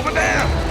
over there!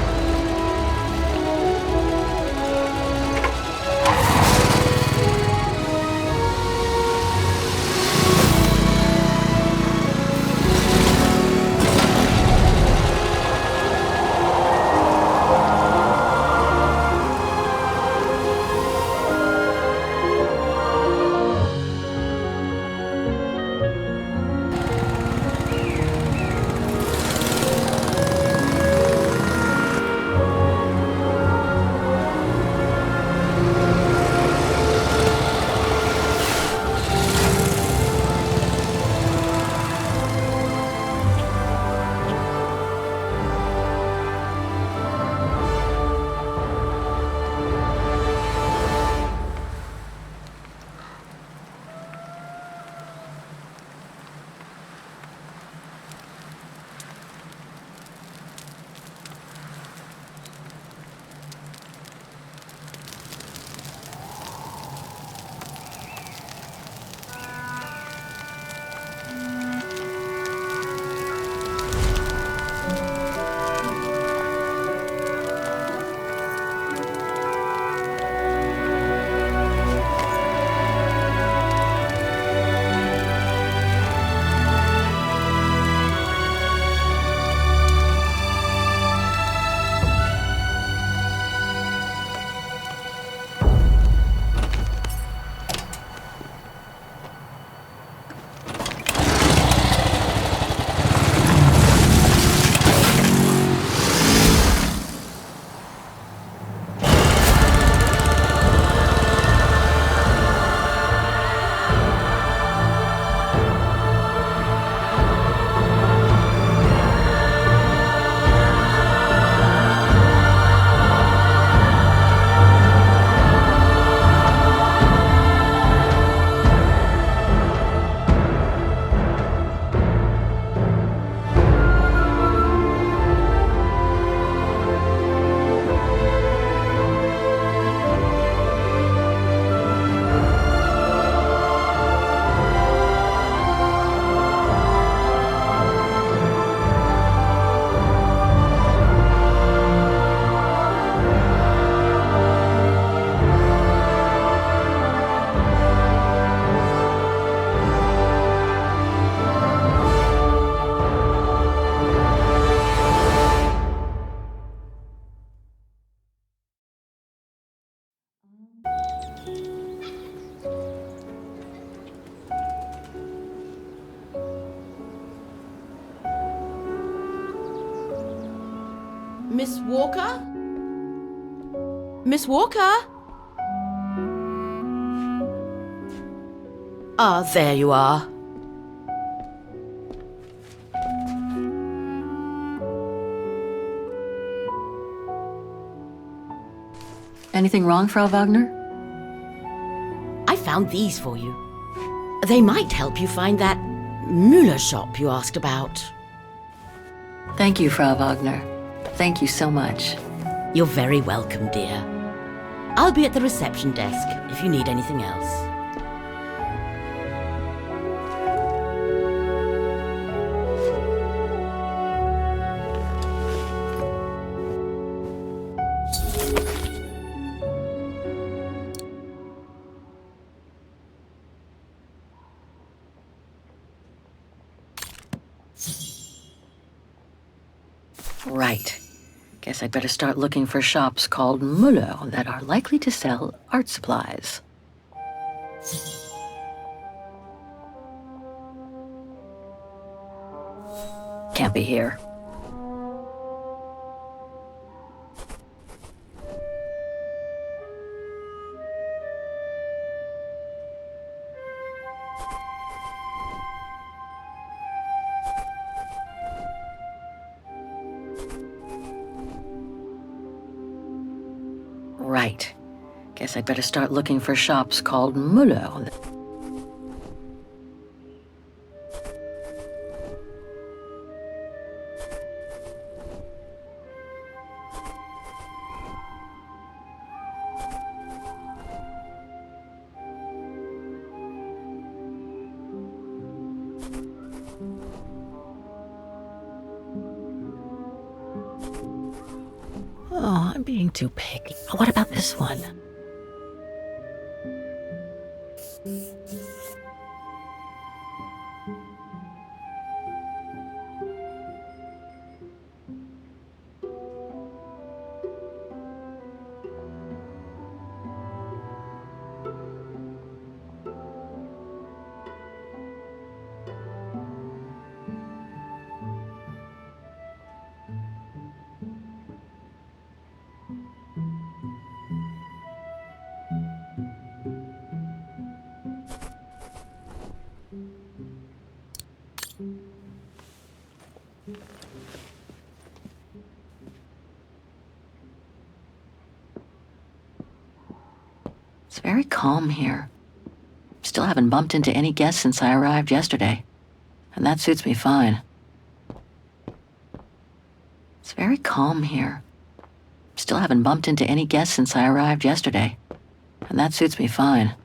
Miss Walker? Miss Walker? Ah, there you are. Anything wrong, Frau Wagner? I found these for you. They might help you find that Müller shop you asked about. Thank you, Frau Wagner. Thank you so much. You're very welcome, dear. I'll be at the reception desk if you need anything else. Right. Guess I'd better start looking for shops called Müller that are likely to sell art supplies. Can't be here. Right. Guess I'd better start looking for shops called Müller. Oh, I'm being too picky. What about this one? It's very calm here. Still haven't bumped into any guests since I arrived yesterday, and that suits me fine. It's very calm here. Still haven't bumped into any guests since I arrived yesterday, and that suits me fine.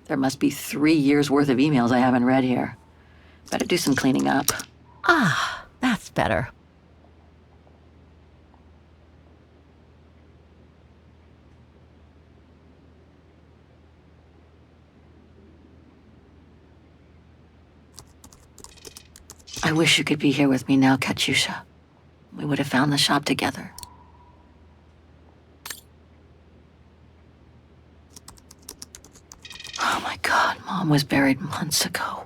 There must be 3 years' worth of emails I haven't read here. Better do some cleaning up. Ah, that's better. I wish you could be here with me now, Katyusha. We would have found the shop together. Oh my God, Mom was buried months ago.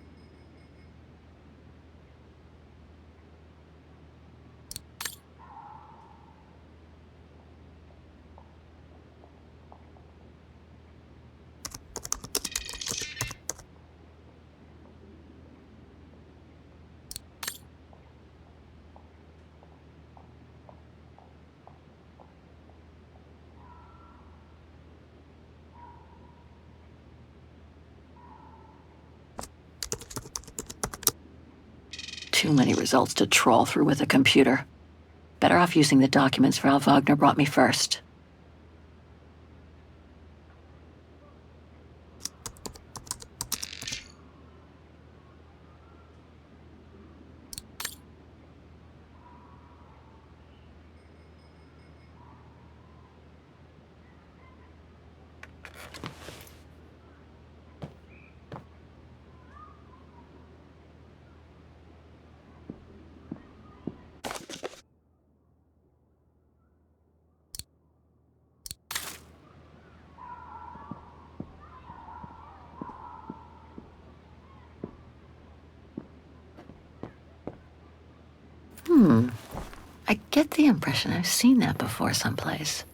Too many results to trawl through with a computer. Better off using the documents Frau Wagner brought me first. I get the impression I've seen that before someplace.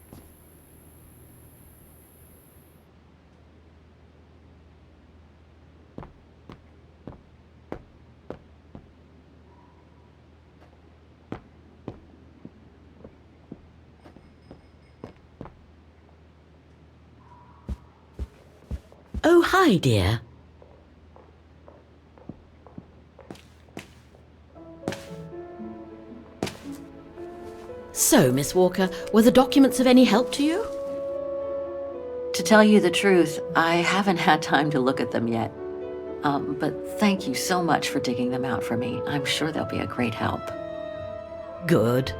Oh, hi, dear. So, Miss Walker, were the documents of any help to you? To tell you the truth, I haven't had time to look at them yet. But thank you so much for digging them out for me. I'm sure they'll be a great help. Good.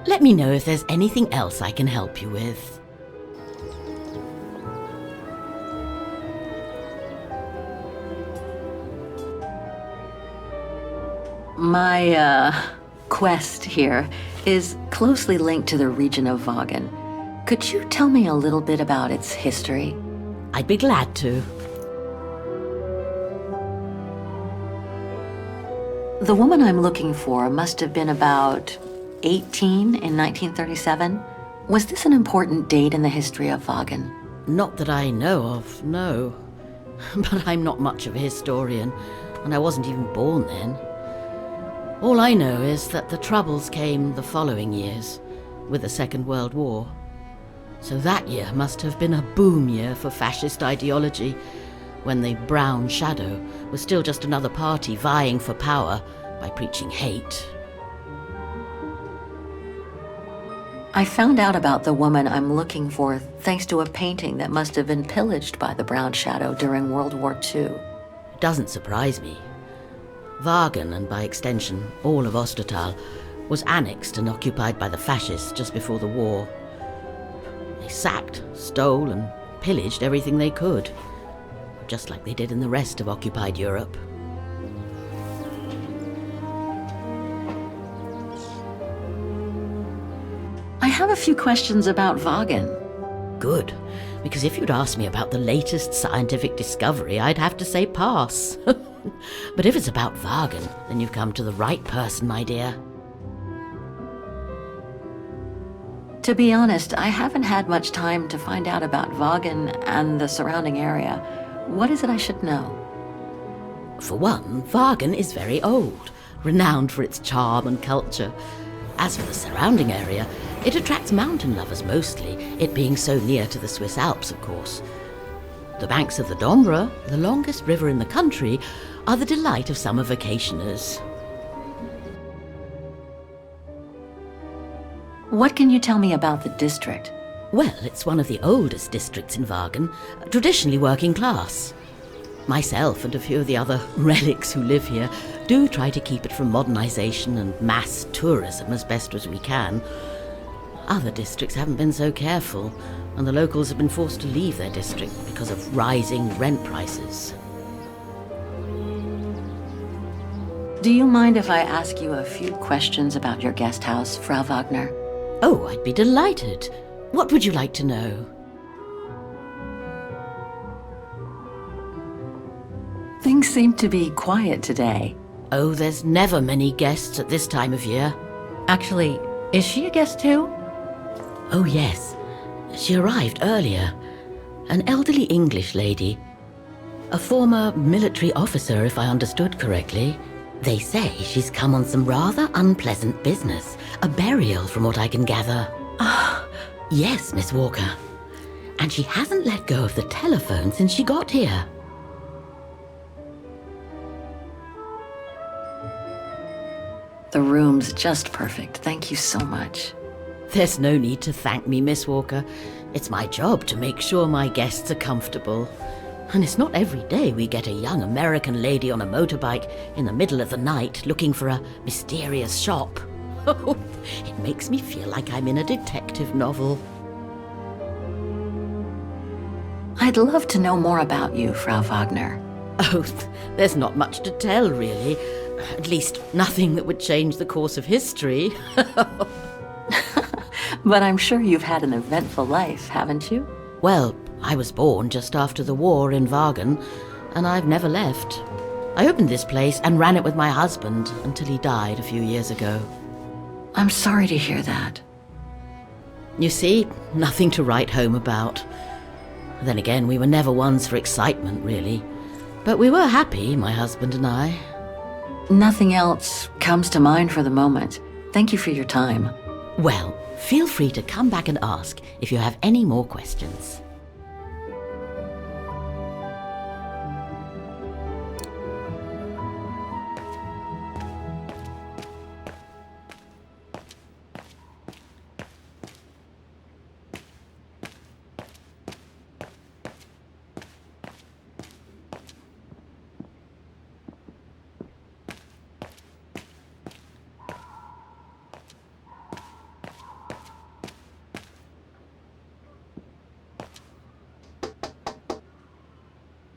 Let me know if there's anything else I can help you with. My, quest here is closely linked to the region of Vaghen. Could you tell me a little bit about its history? I'd be glad to. The woman I'm looking for must have been about 18 in 1937. Was this an important date in the history of Vaghen? Not that I know of, no. But I'm not much of a historian, and I wasn't even born then. All I know is that the Troubles came the following years, with the Second World War. So that year must have been a boom year for fascist ideology, when the Brown Shadow was still just another party vying for power by preaching hate. I found out about the woman I'm looking for thanks to a painting that must have been pillaged by the Brown Shadow during World War II. It doesn't surprise me. Vaghen, and by extension all of Ostertal, was annexed and occupied by the fascists just before the war. They sacked, stole, and pillaged everything they could, just like they did in the rest of occupied Europe. I have a few questions about Vaghen. Good, because if you'd asked me about the latest scientific discovery, I'd have to say pass. But if it's about Vaghen, then you've come to the right person, my dear. To be honest, I haven't had much time to find out about Vaghen and the surrounding area. What is it I should know? For one, Vaghen is very old, renowned for its charm and culture. As for the surrounding area, it attracts mountain lovers mostly, it being so near to the Swiss Alps, of course. The banks of the Dombra, the longest river in the country, are the delight of summer vacationers. What can you tell me about the district? Well, it's one of the oldest districts in Vaghen, traditionally working class. Myself and a few of the other relics who live here do try to keep it from modernization and mass tourism as best as we can. Other districts haven't been so careful, and the locals have been forced to leave their district because of rising rent prices. Do you mind if I ask you a few questions about your guest house, Frau Wagner? Oh, I'd be delighted. What would you like to know? Things seem to be quiet today. Oh, there's never many guests at this time of year. Actually, is she a guest too? Oh, yes. She arrived earlier. An elderly English lady. A former military officer, if I understood correctly. They say she's come on some rather unpleasant business. A burial, from what I can gather. Yes, Miss Walker. And she hasn't let go of the telephone since she got here. The room's just perfect. Thank you so much. There's no need to thank me, Miss Walker. It's my job to make sure my guests are comfortable. And it's not every day we get a young American lady on a motorbike in the middle of the night looking for a mysterious shop. It makes me feel like I'm in a detective novel. I'd love to know more about you, Frau Wagner. Oh, there's not much to tell, really. At least nothing that would change the course of history. But I'm sure you've had an eventful life, haven't you? Well, I was born just after the war in Vaghen, and I've never left. I opened this place and ran it with my husband until he died a few years ago. I'm sorry to hear that. You see, nothing to write home about. Then again, we were never ones for excitement, really. But we were happy, my husband and I. Nothing else comes to mind for the moment. Thank you for your time. Well, feel free to come back and ask if you have any more questions.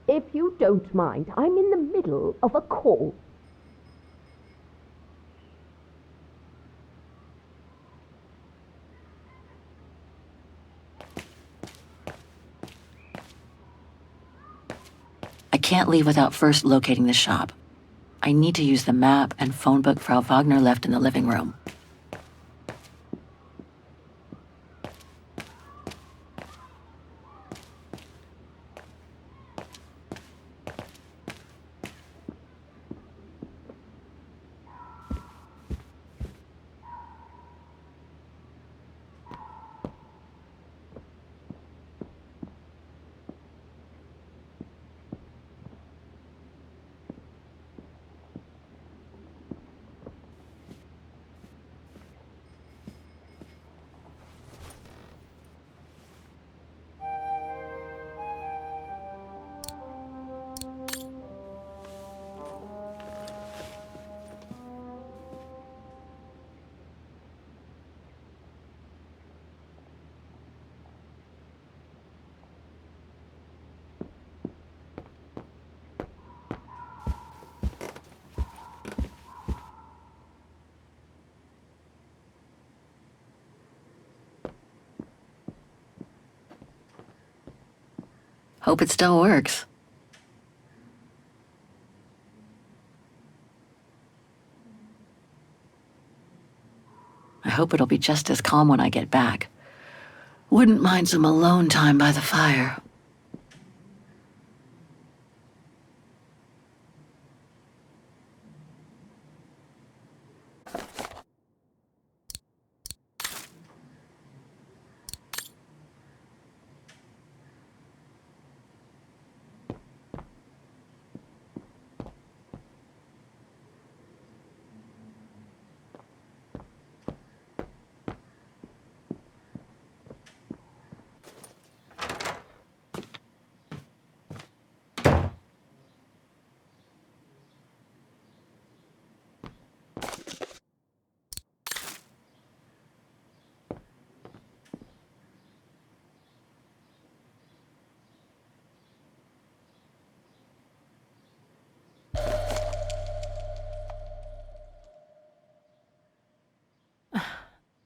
If you don't mind, I'm in the middle of a call. I can't leave without first locating the shop. I need to use the map and phone book Frau Wagner left in the living room. Hope it still works. I hope it'll be just as calm when I get back. Wouldn't mind some alone time by the fire.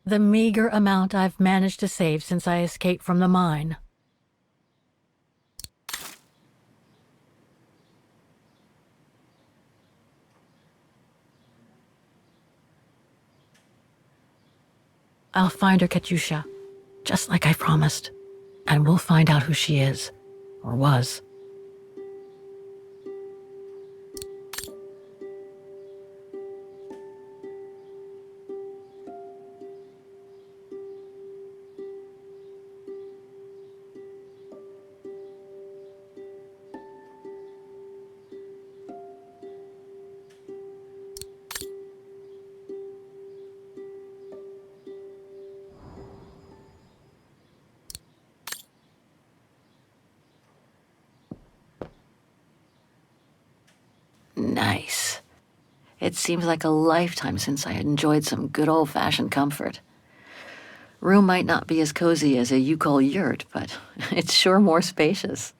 The meager amount I've managed to save since I escaped from the mine. I'll find her, Katyusha, just like I promised. And we'll find out who she is, or was. Nice. It seems like a lifetime since I enjoyed some good old-fashioned comfort. Room might not be as cozy as a you-call yurt, but it's sure more spacious.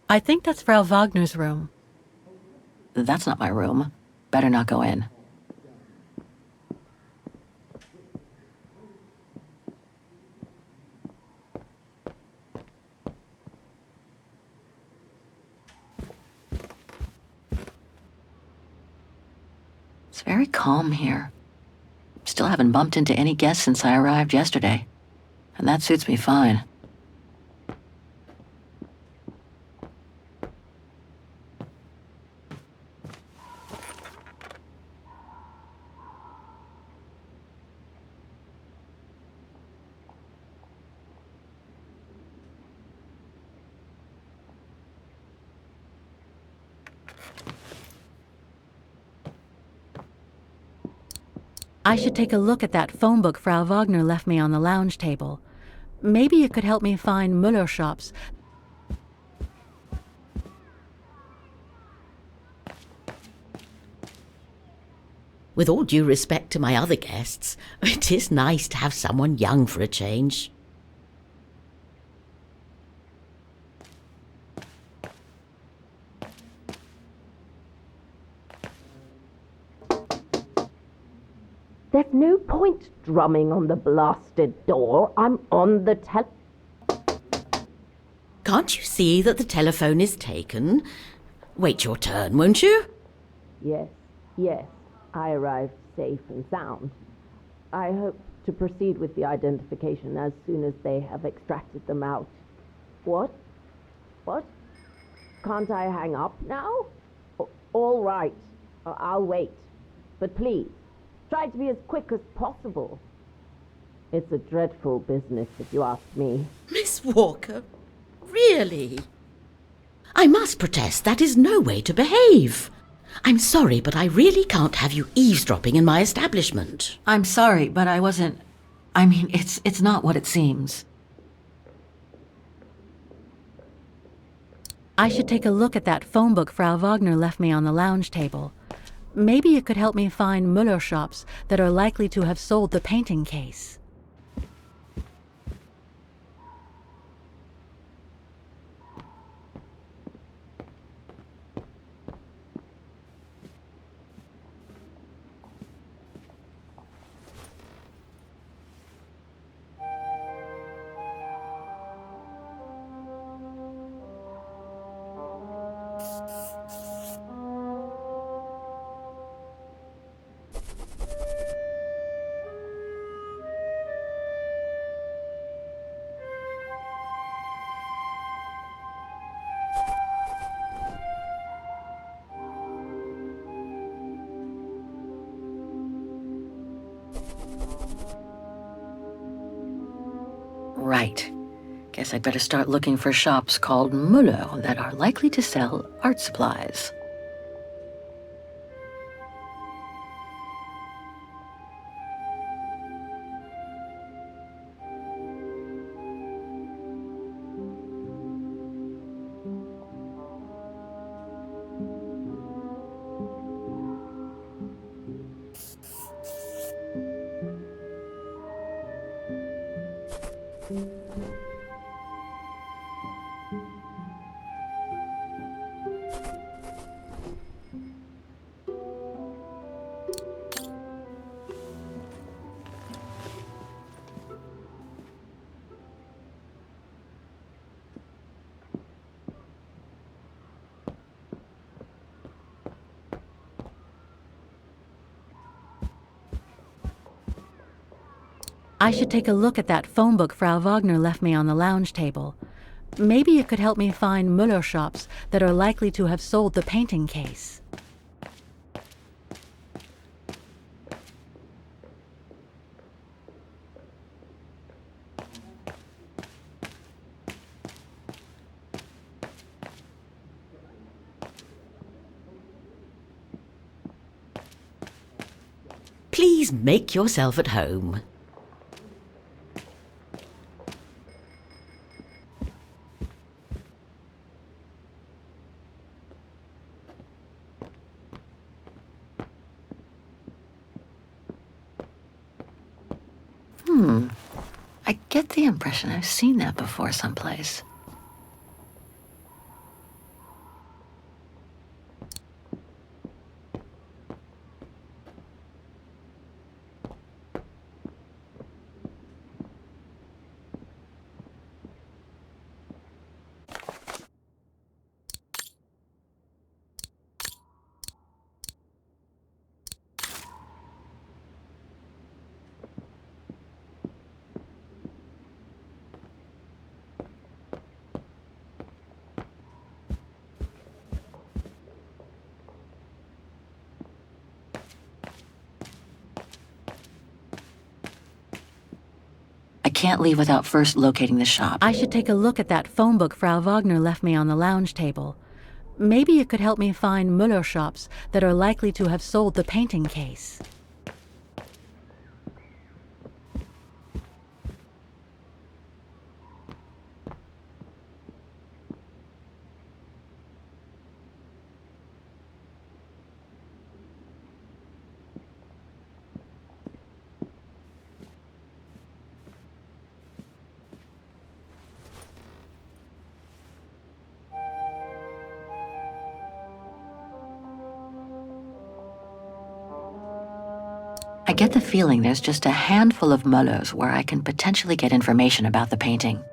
I think that's Frau Wagner's room. That's not my room. Better not go in. It's very calm here. Still haven't bumped into any guests since I arrived yesterday. And that suits me fine. I should take a look at that phone book Frau Wagner left me on the lounge table. Maybe it could help me find Müller shops. With all due respect to my other guests, it is nice to have someone young for a change. There's no point drumming on the blasted door. I'm on the Can't you see that the telephone is taken? Wait your turn, won't you? Yes. I arrived safe and sound. I hope to proceed with the identification as soon as they have extracted them out. What? Can't I hang up now? All right. I'll wait. But please, try to be as quick as possible. It's a dreadful business, if you ask me. Miss Walker, really? I must protest, that is no way to behave. I'm sorry, but I really can't have you eavesdropping in my establishment. I'm sorry, but I wasn't... I mean, it's not what it seems. I should take a look at that phone book Frau Wagner left me on the lounge table. Maybe it could help me find Muller shops that are likely to have sold the painting case. Right. Guess I'd better start looking for shops called Muller that are likely to sell art supplies. I should take a look at that phone book Frau Wagner left me on the lounge table. Maybe it could help me find Muller shops that are likely to have sold the painting case. Please make yourself at home. I get the impression I've seen that before someplace. I can't leave without first locating the shop. I should take a look at that phone book Frau Wagner left me on the lounge table. Maybe it could help me find Muller shops that are likely to have sold the painting case. I get the feeling there's just a handful of Mullers where I can potentially get information about the painting.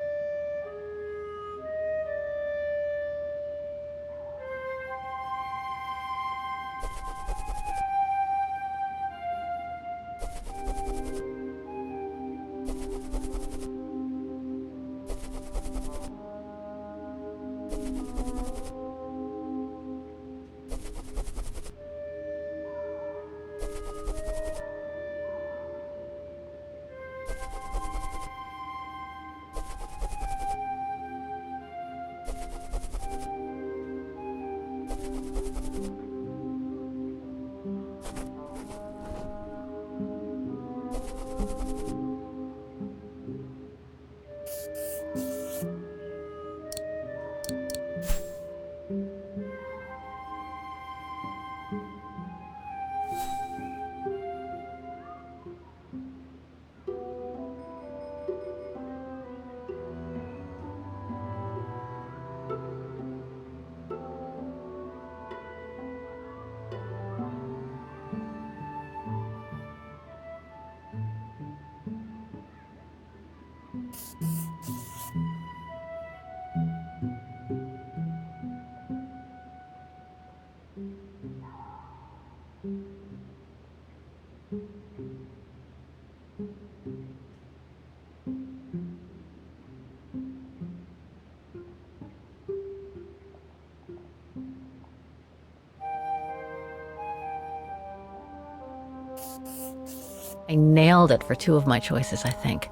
I nailed it for 2 of my choices, I think.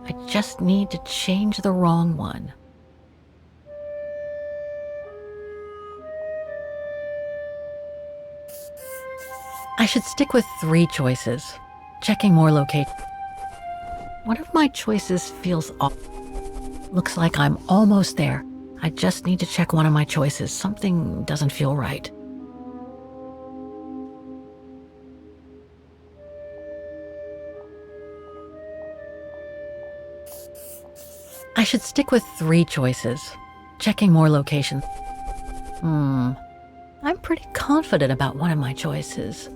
I just need to change the wrong one. I should stick with 3 choices. Checking more locations. One of my choices feels off. Looks like I'm almost there. I just need to check one of my choices. Something doesn't feel right. I should stick with 3 choices. Checking more locations. I'm pretty confident about one of my choices.